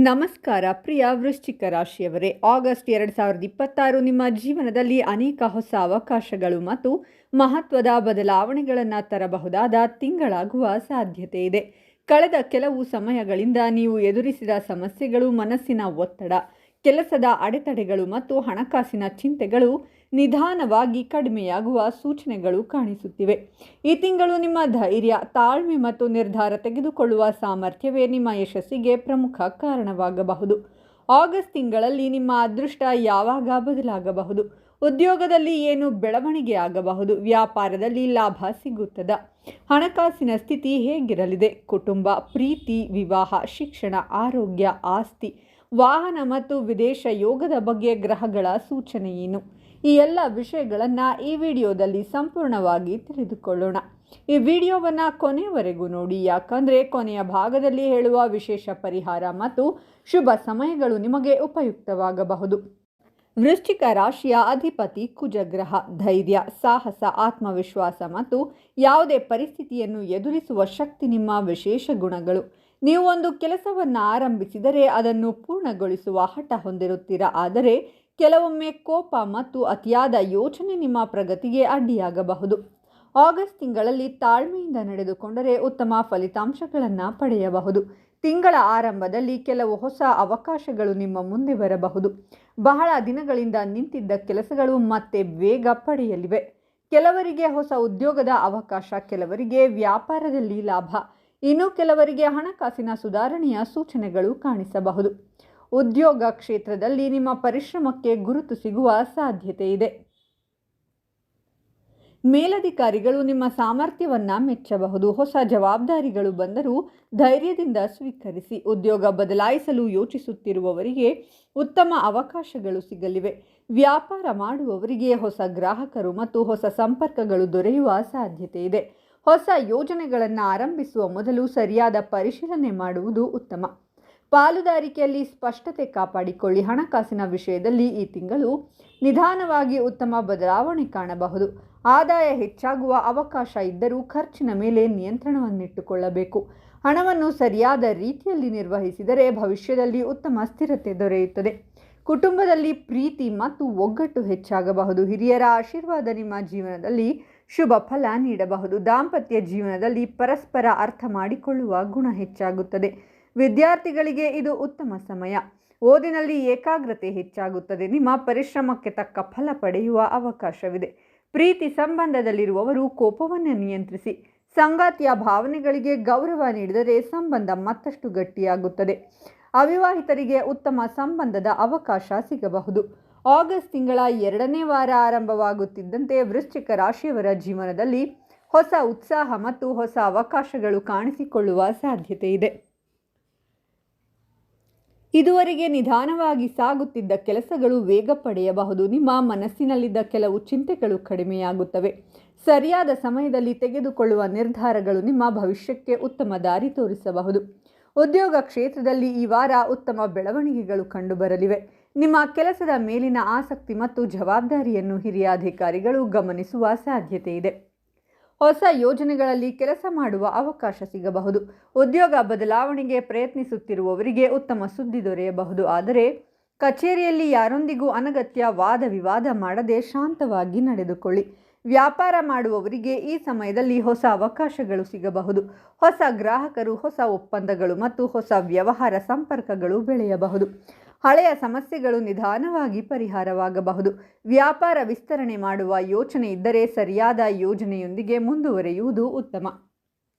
ನಮಸ್ಕಾರ ಪ್ರಿಯ ವೃಶ್ಚಿಕ ರಾಶಿಯವರೇ, ಆಗಸ್ಟ್ 2026 ನಿಮ್ಮ ಜೀವನದಲ್ಲಿ ಅನೇಕ ಹೊಸ ಅವಕಾಶಗಳು ಮತ್ತು ಮಹತ್ವದ ಬದಲಾವಣೆಗಳನ್ನು ತರಬಹುದಾದ ತಿಂಗಳಾಗುವ ಸಾಧ್ಯತೆ ಇದೆ. ಕಳೆದ ಕೆಲವು ಸಮಯಗಳಿಂದ ನೀವು ಎದುರಿಸಿದ ಸಮಸ್ಯೆಗಳು, ಮನಸ್ಸಿನ ಒತ್ತಡ, ಕೆಲಸದ ಅಡೆತಡೆಗಳು ಮತ್ತು ಹಣಕಾಸಿನ ಚಿಂತೆಗಳು ನಿಧಾನವಾಗಿ ಕಡಿಮೆಯಾಗುವ ಸೂಚನೆಗಳು ಕಾಣಿಸುತ್ತಿವೆ. ಈ ತಿಂಗಳು ನಿಮ್ಮ ಧೈರ್ಯ, ತಾಳ್ಮೆ ಮತ್ತು ನಿರ್ಧಾರ ತೆಗೆದುಕೊಳ್ಳುವ ಸಾಮರ್ಥ್ಯವೇ ನಿಮ್ಮ ಯಶಸ್ಸಿಗೆ ಪ್ರಮುಖ ಕಾರಣವಾಗಬಹುದು. ಆಗಸ್ಟ್ ತಿಂಗಳಲ್ಲಿ ನಿಮ್ಮ ಅದೃಷ್ಟ ಯಾವಾಗ ಬದಲಾಗಬಹುದು? ಉದ್ಯೋಗದಲ್ಲಿ ಏನು ಬೆಳವಣಿಗೆ ಆಗಬಹುದು? ವ್ಯಾಪಾರದಲ್ಲಿ ಲಾಭ ಸಿಗುತ್ತದ? ಹಣಕಾಸಿನ ಸ್ಥಿತಿ ಹೇಗಿರಲಿದೆ? ಕುಟುಂಬ, ಪ್ರೀತಿ, ವಿವಾಹ, ಶಿಕ್ಷಣ, ಆರೋಗ್ಯ, ಆಸ್ತಿ, ವಾಹನ ಮತ್ತು ವಿದೇಶ ಯೋಗದ ಬಗ್ಗೆ ಗ್ರಹಗಳ ಸೂಚನೆ ಏನು? ಈ ಎಲ್ಲ ವಿಷಯಗಳನ್ನು ಈ ವಿಡಿಯೋದಲ್ಲಿ ಸಂಪೂರ್ಣವಾಗಿ ತಿಳಿದುಕೊಳ್ಳೋಣ. ಈ ವಿಡಿಯೋವನ್ನು ಕೊನೆಯವರೆಗೂ ನೋಡಿ, ಯಾಕಂದರೆ ಕೊನೆಯ ಭಾಗದಲ್ಲಿ ಹೇಳುವ ವಿಶೇಷ ಪರಿಹಾರ ಮತ್ತು ಶುಭ ಸಮಯಗಳು ನಿಮಗೆ ಉಪಯುಕ್ತವಾಗಬಹುದು. ವೃಶ್ಚಿಕ ರಾಶಿಯ ಅಧಿಪತಿ ಕುಜಗ್ರಹ. ಧೈರ್ಯ, ಸಾಹಸ, ಆತ್ಮವಿಶ್ವಾಸ ಮತ್ತು ಯಾವುದೇ ಪರಿಸ್ಥಿತಿಯನ್ನು ಎದುರಿಸುವ ಶಕ್ತಿ ನಿಮ್ಮ ವಿಶೇಷ ಗುಣಗಳು. ನೀವು ಒಂದು ಕೆಲಸವನ್ನು ಆರಂಭಿಸಿದರೆ ಅದನ್ನು ಪೂರ್ಣಗೊಳಿಸುವ ಹಠ ಹೊಂದಿರುತ್ತೀರಾ. ಆದರೆ ಕೆಲವೊಮ್ಮೆ ಕೋಪ ಮತ್ತು ಅತಿಯಾದ ಯೋಚನೆ ನಿಮ್ಮ ಪ್ರಗತಿಗೆ ಅಡ್ಡಿಯಾಗಬಹುದು. ಆಗಸ್ಟ್ ತಿಂಗಳಲ್ಲಿ ತಾಳ್ಮೆಯಿಂದ ನಡೆದುಕೊಂಡರೆ ಉತ್ತಮ ಫಲಿತಾಂಶಗಳನ್ನು ಪಡೆಯಬಹುದು. ತಿಂಗಳ ಆರಂಭದಲ್ಲಿ ಕೆಲವು ಹೊಸ ಅವಕಾಶಗಳು ನಿಮ್ಮ ಮುಂದೆ ಬರಬಹುದು. ಬಹಳ ದಿನಗಳಿಂದ ನಿಂತಿದ್ದ ಕೆಲಸಗಳು ಮತ್ತೆ ವೇಗ ಪಡೆಯಲಿವೆ. ಕೆಲವರಿಗೆ ಹೊಸ ಉದ್ಯೋಗದ ಅವಕಾಶ, ಕೆಲವರಿಗೆ ವ್ಯಾಪಾರದಲ್ಲಿ ಲಾಭ, ಇನ್ನು ಕೆಲವರಿಗೆ ಹಣಕಾಸಿನ ಸುಧಾರಣೆಯ ಸೂಚನೆಗಳು ಕಾಣಿಸಬಹುದು. ಉದ್ಯೋಗ ಕ್ಷೇತ್ರದಲ್ಲಿ ನಿಮ್ಮ ಪರಿಶ್ರಮಕ್ಕೆ ಗುರುತು ಸಿಗುವ ಸಾಧ್ಯತೆ ಇದೆ. ಮೇಲಧಿಕಾರಿಗಳು ನಿಮ್ಮ ಸಾಮರ್ಥ್ಯವನ್ನು ಮೆಚ್ಚಬಹುದು. ಹೊಸ ಜವಾಬ್ದಾರಿಗಳು ಬಂದರೂ ಧೈರ್ಯದಿಂದ ಸ್ವೀಕರಿಸಿ. ಉದ್ಯೋಗ ಬದಲಾಯಿಸಲು ಯೋಚಿಸುತ್ತಿರುವವರಿಗೆ ಉತ್ತಮ ಅವಕಾಶಗಳು ಸಿಗಲಿವೆ. ವ್ಯಾಪಾರ ಮಾಡುವವರಿಗೆ ಹೊಸ ಗ್ರಾಹಕರು ಮತ್ತು ಹೊಸ ಸಂಪರ್ಕಗಳು ದೊರೆಯುವ ಸಾಧ್ಯತೆ ಇದೆ. ಹೊಸ ಯೋಜನೆಗಳನ್ನು ಆರಂಭಿಸುವ ಮೊದಲು ಸರಿಯಾದ ಪರಿಶೀಲನೆ ಮಾಡುವುದು ಉತ್ತಮ. ಪಾಲುದಾರಿಕೆಯಲ್ಲಿ ಸ್ಪಷ್ಟತೆ ಕಾಪಾಡಿಕೊಳ್ಳಿ. ಹಣಕಾಸಿನ ವಿಷಯದಲ್ಲಿ ಈ ತಿಂಗಳು ನಿಧಾನವಾಗಿ ಉತ್ತಮ ಬದಲಾವಣೆ ಕಾಣಬಹುದು. ಆದಾಯ ಹೆಚ್ಚಾಗುವ ಅವಕಾಶ ಇದ್ದರೂ ಖರ್ಚಿನ ಮೇಲೆ ನಿಯಂತ್ರಣವನ್ನಿಟ್ಟುಕೊಳ್ಳಬೇಕು. ಹಣವನ್ನು ಸರಿಯಾದ ರೀತಿಯಲ್ಲಿ ನಿರ್ವಹಿಸಿದರೆ ಭವಿಷ್ಯದಲ್ಲಿ ಉತ್ತಮ ಸ್ಥಿರತೆ ದೊರೆಯುತ್ತದೆ. ಕುಟುಂಬದಲ್ಲಿ ಪ್ರೀತಿ ಮತ್ತು ಒಗ್ಗಟ್ಟು ಹೆಚ್ಚಾಗಬಹುದು. ಹಿರಿಯರ ಆಶೀರ್ವಾದ ನಿಮ್ಮ ಜೀವನದಲ್ಲಿ ಶುಭ ಫಲ ನೀಡಬಹುದು. ದಾಂಪತ್ಯ ಜೀವನದಲ್ಲಿ ಪರಸ್ಪರ ಅರ್ಥ ಮಾಡಿಕೊಳ್ಳುವ ಗುಣ ಹೆಚ್ಚಾಗುತ್ತದೆ. ವಿದ್ಯಾರ್ಥಿಗಳಿಗೆ ಇದು ಉತ್ತಮ ಸಮಯ. ಓದಿನಲ್ಲಿ ಏಕಾಗ್ರತೆ ಹೆಚ್ಚಾಗುತ್ತದೆ. ನಿಮ್ಮ ಪರಿಶ್ರಮಕ್ಕೆ ತಕ್ಕ ಫಲ ಪಡೆಯುವ ಅವಕಾಶವಿದೆ. ಪ್ರೀತಿ ಸಂಬಂಧದಲ್ಲಿರುವವರು ಕೋಪವನ್ನು ನಿಯಂತ್ರಿಸಿ. ಸಂಗಾತಿಯ ಭಾವನೆಗಳಿಗೆ ಗೌರವ ನೀಡಿದರೆ ಸಂಬಂಧ ಮತ್ತಷ್ಟು ಗಟ್ಟಿಯಾಗುತ್ತದೆ. ಅವಿವಾಹಿತರಿಗೆ ಉತ್ತಮ ಸಂಬಂಧದ ಅವಕಾಶ ಸಿಗಬಹುದು. ಆಗಸ್ಟ್ ತಿಂಗಳ 2ನೇ ವಾರ ಆರಂಭವಾಗುತ್ತಿದ್ದಂತೆ ವೃಶ್ಚಿಕ ರಾಶಿಯವರ ಜೀವನದಲ್ಲಿ ಹೊಸ ಉತ್ಸಾಹ ಮತ್ತು ಹೊಸ ಅವಕಾಶಗಳು ಕಾಣಿಸಿಕೊಳ್ಳುವ ಸಾಧ್ಯತೆ ಇದೆ. ಇದುವರೆಗೆ ನಿಧಾನವಾಗಿ ಸಾಗುತ್ತಿದ್ದ ಕೆಲಸಗಳು ವೇಗ ಪಡೆಯಬಹುದು. ನಿಮ್ಮ ಮನಸ್ಸಿನಲ್ಲಿದ್ದ ಕೆಲವು ಚಿಂತೆಗಳು ಕಡಿಮೆಯಾಗುತ್ತವೆ. ಸರಿಯಾದ ಸಮಯದಲ್ಲಿ ತೆಗೆದುಕೊಳ್ಳುವ ನಿರ್ಧಾರಗಳು ನಿಮ್ಮ ಭವಿಷ್ಯಕ್ಕೆ ಉತ್ತಮ ದಾರಿ ತೋರಿಸಬಹುದು. ಉದ್ಯೋಗ ಕ್ಷೇತ್ರದಲ್ಲಿ ಈ ವಾರ ಉತ್ತಮ ಬೆಳವಣಿಗೆಗಳು ಕಂಡುಬರಲಿವೆ. ನಿಮ್ಮ ಕೆಲಸದ ಮೇಲಿನ ಆಸಕ್ತಿ ಮತ್ತು ಜವಾಬ್ದಾರಿಯನ್ನು ಹಿರಿಯ ಅಧಿಕಾರಿಗಳು ಗಮನಿಸುವ ಸಾಧ್ಯತೆ ಇದೆ. ಹೊಸ ಯೋಜನೆಗಳಲ್ಲಿ ಕೆಲಸ ಮಾಡುವ ಅವಕಾಶ ಸಿಗಬಹುದು. ಉದ್ಯೋಗ ಬದಲಾವಣೆಗೆ ಪ್ರಯತ್ನಿಸುತ್ತಿರುವವರಿಗೆ ಉತ್ತಮ ಸುದ್ದಿ ದೊರೆಯಬಹುದು. ಆದರೆ ಕಚೇರಿಯಲ್ಲಿ ಯಾರೊಂದಿಗೂ ಅನಗತ್ಯ ವಾದ ವಿವಾದ ಮಾಡದೆ ಶಾಂತವಾಗಿ ನಡೆದುಕೊಳ್ಳಿ. ವ್ಯಾಪಾರ ಮಾಡುವವರಿಗೆ ಈ ಸಮಯದಲ್ಲಿ ಹೊಸ ಅವಕಾಶಗಳು ಸಿಗಬಹುದು. ಹೊಸ ಗ್ರಾಹಕರು, ಹೊಸ ಒಪ್ಪಂದಗಳು ಮತ್ತು ಹೊಸ ವ್ಯವಹಾರ ಸಂಪರ್ಕಗಳು ಬೆಳೆಯಬಹುದು. ಹಳೆಯ ಸಮಸ್ಯೆಗಳು ನಿಧಾನವಾಗಿ ಪರಿಹಾರವಾಗಬಹುದು. ವ್ಯಾಪಾರ ವಿಸ್ತರಣೆ ಮಾಡುವ ಯೋಚನೆ ಇದ್ದರೆ ಸರಿಯಾದ ಯೋಜನೆಯೊಂದಿಗೆ ಮುಂದುವರಿಯುವುದು ಉತ್ತಮ.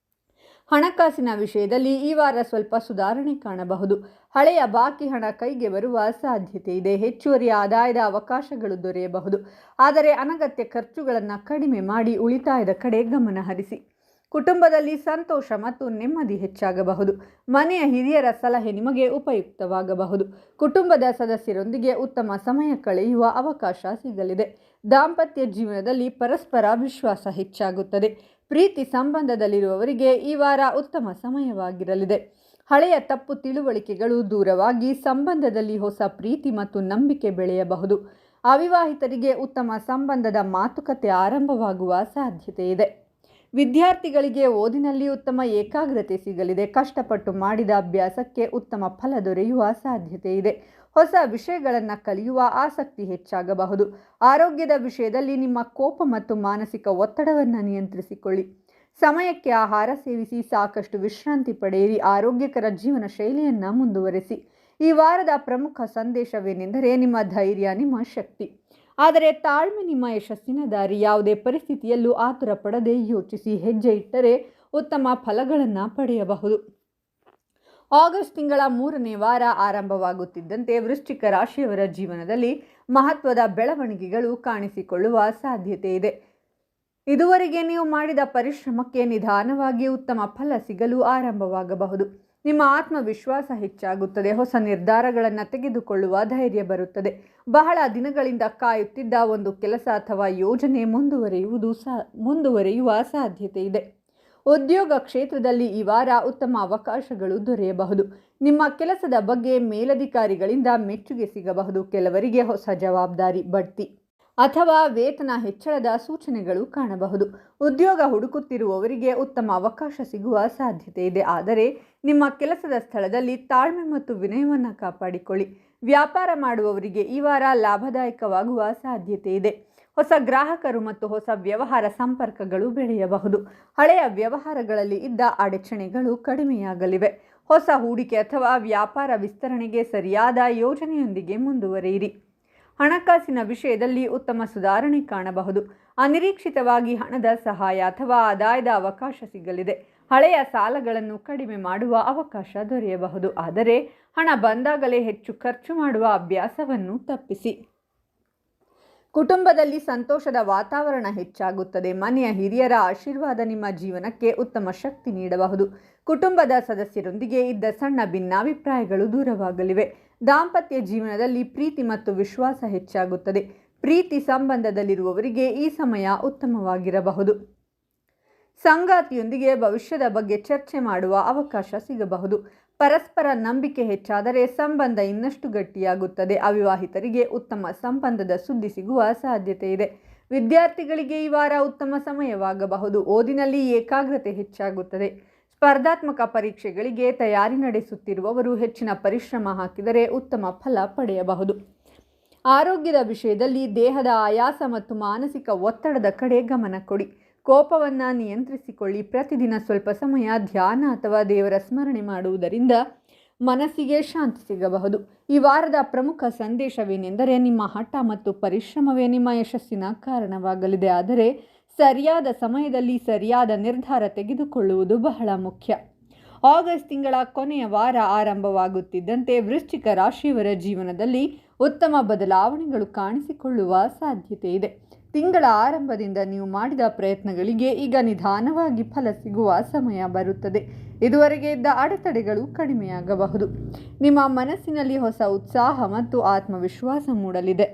ಹಣಕಾಸಿನ ವಿಷಯದಲ್ಲಿ ಈ ವಾರ ಸ್ವಲ್ಪ ಸುಧಾರಣೆ ಕಾಣಬಹುದು. ಹಳೆಯ ಬಾಕಿ ಹಣ ಕೈಗೆ ಬರುವ ಸಾಧ್ಯತೆ ಇದೆ. ಹೆಚ್ಚುವರಿ ಆದಾಯದ ಅವಕಾಶಗಳು ದೊರೆಯಬಹುದು. ಆದರೆ ಅನಗತ್ಯ ಖರ್ಚುಗಳನ್ನು ಕಡಿಮೆ ಮಾಡಿ ಉಳಿತಾಯದ ಕಡೆ ಗಮನ ಹರಿಸಿ. ಕುಟುಂಬದಲ್ಲಿ ಸಂತೋಷ ಮತ್ತು ನೆಮ್ಮದಿ ಹೆಚ್ಚಾಗಬಹುದು. ಮನೆಯ ಹಿರಿಯರ ಸಲಹೆ ನಿಮಗೆ ಉಪಯುಕ್ತವಾಗಬಹುದು. ಕುಟುಂಬದ ಸದಸ್ಯರೊಂದಿಗೆ ಉತ್ತಮ ಸಮಯ ಕಳೆಯುವ ಅವಕಾಶ ಸಿಗಲಿದೆ. ದಾಂಪತ್ಯ ಜೀವನದಲ್ಲಿ ಪರಸ್ಪರ ವಿಶ್ವಾಸ ಹೆಚ್ಚಾಗುತ್ತದೆ. ಪ್ರೀತಿ ಸಂಬಂಧದಲ್ಲಿರುವವರಿಗೆ ಈ ವಾರ ಉತ್ತಮ ಸಮಯವಾಗಿರಲಿದೆ. ಹಳೆಯ ತಪ್ಪು ತಿಳುವಳಿಕೆಗಳು ದೂರವಾಗಿ ಸಂಬಂಧದಲ್ಲಿ ಹೊಸ ಪ್ರೀತಿ ಮತ್ತು ನಂಬಿಕೆ ಬೆಳೆಯಬಹುದು. ಅವಿವಾಹಿತರಿಗೆ ಉತ್ತಮ ಸಂಬಂಧದ ಮಾತುಕತೆ ಆರಂಭವಾಗುವ ಸಾಧ್ಯತೆ ಇದೆ. ವಿದ್ಯಾರ್ಥಿಗಳಿಗೆ ಓದಿನಲ್ಲಿ ಉತ್ತಮ ಏಕಾಗ್ರತೆ ಸಿಗಲಿದೆ. ಕಷ್ಟಪಟ್ಟು ಮಾಡಿದ ಅಭ್ಯಾಸಕ್ಕೆ ಉತ್ತಮ ಫಲ ದೊರೆಯುವ ಸಾಧ್ಯತೆ ಇದೆ. ಹೊಸ ವಿಷಯಗಳನ್ನು ಕಲಿಯುವ ಆಸಕ್ತಿ ಹೆಚ್ಚಾಗಬಹುದು. ಆರೋಗ್ಯದ ವಿಷಯದಲ್ಲಿ ನಿಮ್ಮ ಕೋಪ ಮತ್ತು ಮಾನಸಿಕ ಒತ್ತಡವನ್ನು ನಿಯಂತ್ರಿಸಿಕೊಳ್ಳಿ. ಸಮಯಕ್ಕೆ ಆಹಾರ ಸೇವಿಸಿ, ಸಾಕಷ್ಟು ವಿಶ್ರಾಂತಿ ಪಡೆಯಿರಿ. ಆರೋಗ್ಯಕರ ಜೀವನ ಶೈಲಿಯನ್ನು ಮುಂದುವರೆಸಿ. ಈ ವಾರದ ಪ್ರಮುಖ ಸಂದೇಶವೇನೆಂದರೆ ನಿಮ್ಮ ಧೈರ್ಯ ನಿಮ್ಮ ಶಕ್ತಿ, ಆದರೆ ತಾಳ್ಮೆ ನಿಮ್ಮ ಯಶಸ್ಸಿನ ದಾರಿ. ಯಾವುದೇ ಪರಿಸ್ಥಿತಿಯಲ್ಲೂ ಆತುರ ಪಡದೆ ಯೋಚಿಸಿ ಹೆಜ್ಜೆ ಇಟ್ಟರೆ ಉತ್ತಮ ಫಲಗಳನ್ನು ಪಡೆಯಬಹುದು. ಆಗಸ್ಟ್ ತಿಂಗಳ 3ನೇ ವಾರ ಆರಂಭವಾಗುತ್ತಿದ್ದಂತೆ ವೃಶ್ಚಿಕ ರಾಶಿಯವರ ಜೀವನದಲ್ಲಿ ಮಹತ್ವದ ಬೆಳವಣಿಗೆಗಳು ಕಾಣಿಸಿಕೊಳ್ಳುವ ಸಾಧ್ಯತೆ ಇದೆ. ಇದುವರೆಗೆ ನೀವು ಮಾಡಿದ ಪರಿಶ್ರಮಕ್ಕೆ ನಿಧಾನವಾಗಿ ಉತ್ತಮ ಫಲ ಸಿಗಲು ಆರಂಭವಾಗಬಹುದು. ನಿಮ್ಮ ಆತ್ಮವಿಶ್ವಾಸ ಹೆಚ್ಚಾಗುತ್ತದೆ. ಹೊಸ ನಿರ್ಧಾರಗಳನ್ನು ತೆಗೆದುಕೊಳ್ಳುವ ಧೈರ್ಯ ಬರುತ್ತದೆ. ಬಹಳ ದಿನಗಳಿಂದ ಕಾಯುತ್ತಿದ್ದ ಒಂದು ಕೆಲಸ ಅಥವಾ ಯೋಜನೆ ಮುಂದುವರಿಯುವ ಸಾಧ್ಯತೆ ಇದೆ. ಉದ್ಯೋಗ ಕ್ಷೇತ್ರದಲ್ಲಿ ಈ ವಾರ ಉತ್ತಮ ಅವಕಾಶಗಳು ದೊರೆಯಬಹುದು. ನಿಮ್ಮ ಕೆಲಸದ ಬಗ್ಗೆ ಮೇಲಧಿಕಾರಿಗಳಿಂದ ಮೆಚ್ಚುಗೆ ಸಿಗಬಹುದು. ಕೆಲವರಿಗೆ ಹೊಸ ಜವಾಬ್ದಾರಿ, ಬಡ್ತಿ ಅಥವಾ ವೇತನ ಹೆಚ್ಚಳದ ಸೂಚನೆಗಳು ಕಾಣಬಹುದು. ಉದ್ಯೋಗ ಹುಡುಕುತ್ತಿರುವವರಿಗೆ ಉತ್ತಮ ಅವಕಾಶ ಸಿಗುವ ಸಾಧ್ಯತೆ ಇದೆ. ಆದರೆ ನಿಮ್ಮ ಕೆಲಸದ ಸ್ಥಳದಲ್ಲಿ ತಾಳ್ಮೆ ಮತ್ತು ವಿನಯವನ್ನು ಕಾಪಾಡಿಕೊಳ್ಳಿ. ವ್ಯಾಪಾರ ಮಾಡುವವರಿಗೆ ಈ ವಾರ ಲಾಭದಾಯಕವಾಗುವ ಸಾಧ್ಯತೆ ಇದೆ. ಹೊಸ ಗ್ರಾಹಕರು ಮತ್ತು ಹೊಸ ವ್ಯವಹಾರ ಸಂಪರ್ಕಗಳು ಬೆಳೆಯಬಹುದು. ಹಳೆಯ ವ್ಯವಹಾರಗಳಲ್ಲಿ ಇದ್ದ ಅಡಚಣೆಗಳು ಕಡಿಮೆಯಾಗಲಿವೆ. ಹೊಸ ಹೂಡಿಕೆ ಅಥವಾ ವ್ಯಾಪಾರ ವಿಸ್ತರಣೆಗೆ ಸರಿಯಾದ ಯೋಜನೆಯೊಂದಿಗೆ ಮುಂದುವರಿಯಿರಿ. ಹಣಕಾಸಿನ ವಿಷಯದಲ್ಲಿ ಉತ್ತಮ ಸುಧಾರಣೆ ಕಾಣಬಹುದು. ಅನಿರೀಕ್ಷಿತವಾಗಿ ಹಣದ ಸಹಾಯ ಅಥವಾ ಆದಾಯದ ಅವಕಾಶ ಸಿಗಲಿದೆ. ಹಳೆಯ ಸಾಲಗಳನ್ನು ಕಡಿಮೆ ಮಾಡುವ ಅವಕಾಶ ದೊರೆಯಬಹುದು. ಆದರೆ ಹಣ ಬಂದಾಗಲೇ ಹೆಚ್ಚು ಖರ್ಚು ಮಾಡುವ ಅಭ್ಯಾಸವನ್ನು ತಪ್ಪಿಸಿ. ಕುಟುಂಬದಲ್ಲಿ ಸಂತೋಷದ ವಾತಾವರಣ ಹೆಚ್ಚಾಗುತ್ತದೆ. ಮನೆಯ ಹಿರಿಯರ ಆಶೀರ್ವಾದ ನಿಮ್ಮ ಜೀವನಕ್ಕೆ ಉತ್ತಮ ಶಕ್ತಿ ನೀಡಬಹುದು. ಕುಟುಂಬದ ಸದಸ್ಯರೊಂದಿಗೆ ಇದ್ದ ಸಣ್ಣ ಭಿನ್ನಾಭಿಪ್ರಾಯಗಳು ದೂರವಾಗಲಿವೆ. ದಾಂಪತ್ಯ ಜೀವನದಲ್ಲಿ ಪ್ರೀತಿ ಮತ್ತು ವಿಶ್ವಾಸ ಹೆಚ್ಚಾಗುತ್ತದೆ. ಪ್ರೀತಿ ಸಂಬಂಧದಲ್ಲಿರುವವರಿಗೆ ಈ ಸಮಯ ಉತ್ತಮವಾಗಿರಬಹುದು. ಸಂಗಾತಿಯೊಂದಿಗೆ ಭವಿಷ್ಯದ ಬಗ್ಗೆ ಚರ್ಚೆ ಮಾಡುವ ಅವಕಾಶ ಸಿಗಬಹುದು. ಪರಸ್ಪರ ನಂಬಿಕೆ ಹೆಚ್ಚಾದರೆ ಸಂಬಂಧ ಇನ್ನಷ್ಟು ಗಟ್ಟಿಯಾಗುತ್ತದೆ. ಅವಿವಾಹಿತರಿಗೆ ಉತ್ತಮ ಸಂಬಂಧದ ಸುದ್ದಿ ಸಿಗುವ ಸಾಧ್ಯತೆ ಇದೆ. ವಿದ್ಯಾರ್ಥಿಗಳಿಗೆ ಈ ವಾರ ಉತ್ತಮ ಸಮಯವಾಗಬಹುದು. ಓದಿನಲ್ಲಿ ಏಕಾಗ್ರತೆ ಹೆಚ್ಚಾಗುತ್ತದೆ. ಸ್ಪರ್ಧಾತ್ಮಕ ಪರೀಕ್ಷೆಗಳಿಗೆ ತಯಾರಿ ನಡೆಸುತ್ತಿರುವವರು ಹೆಚ್ಚಿನ ಪರಿಶ್ರಮ ಹಾಕಿದರೆ ಉತ್ತಮ ಫಲ ಪಡೆಯಬಹುದು. ಆರೋಗ್ಯದ ವಿಷಯದಲ್ಲಿ ದೇಹದ ಆಯಾಸ ಮತ್ತು ಮಾನಸಿಕ ಒತ್ತಡದ ಕಡೆ ಗಮನ ಕೊಡಿ. ಕೋಪವನ್ನು ನಿಯಂತ್ರಿಸಿಕೊಳ್ಳಿ. ಪ್ರತಿದಿನ ಸ್ವಲ್ಪ ಸಮಯ ಧ್ಯಾನ ಅಥವಾ ದೇವರ ಸ್ಮರಣೆ ಮಾಡುವುದರಿಂದ ಮನಸ್ಸಿಗೆ ಶಾಂತಿ ಸಿಗಬಹುದು. ಈ ವಾರದ ಪ್ರಮುಖ ಸಂದೇಶವೇನೆಂದರೆ ನಿಮ್ಮ ಹಠ ಮತ್ತು ಪರಿಶ್ರಮವೇ ನಿಮ್ಮ ಯಶಸ್ಸಿನ ಕಾರಣವಾಗಲಿದೆ. ಆದರೆ ಸರಿಯಾದ ಸಮಯದಲ್ಲಿ ಸರಿಯಾದ ನಿರ್ಧಾರ ತೆಗೆದುಕೊಳ್ಳುವುದು ಬಹಳ ಮುಖ್ಯ. ಆಗಸ್ಟ್ ತಿಂಗಳ ಕೊನೆಯ ವಾರ ಆರಂಭವಾಗುತ್ತಿದ್ದಂತೆ ವೃಶ್ಚಿಕ ರಾಶಿಯವರ ಜೀವನದಲ್ಲಿ ಉತ್ತಮ ಬದಲಾವಣೆಗಳು ಕಾಣಿಸಿಕೊಳ್ಳುವ ಸಾಧ್ಯತೆ ಇದೆ. ತಿಂಗಳ ಆರಂಭದಿಂದ ನೀವು ಮಾಡಿದ ಪ್ರಯತ್ನಗಳಿಗೆ ಈಗ ನಿಧಾನವಾಗಿ ಫಲ ಸಿಗುವ ಸಮಯ ಬರುತ್ತದೆ. ಇದುವರೆಗೆ ಇದ್ದ ಅಡೆತಡೆಗಳು ಕಡಿಮೆಯಾಗಬಹುದು. ನಿಮ್ಮ ಮನಸ್ಸಿನಲ್ಲಿ ಹೊಸ ಉತ್ಸಾಹ ಮತ್ತು ಆತ್ಮವಿಶ್ವಾಸ ಮೂಡಲಿದೆ.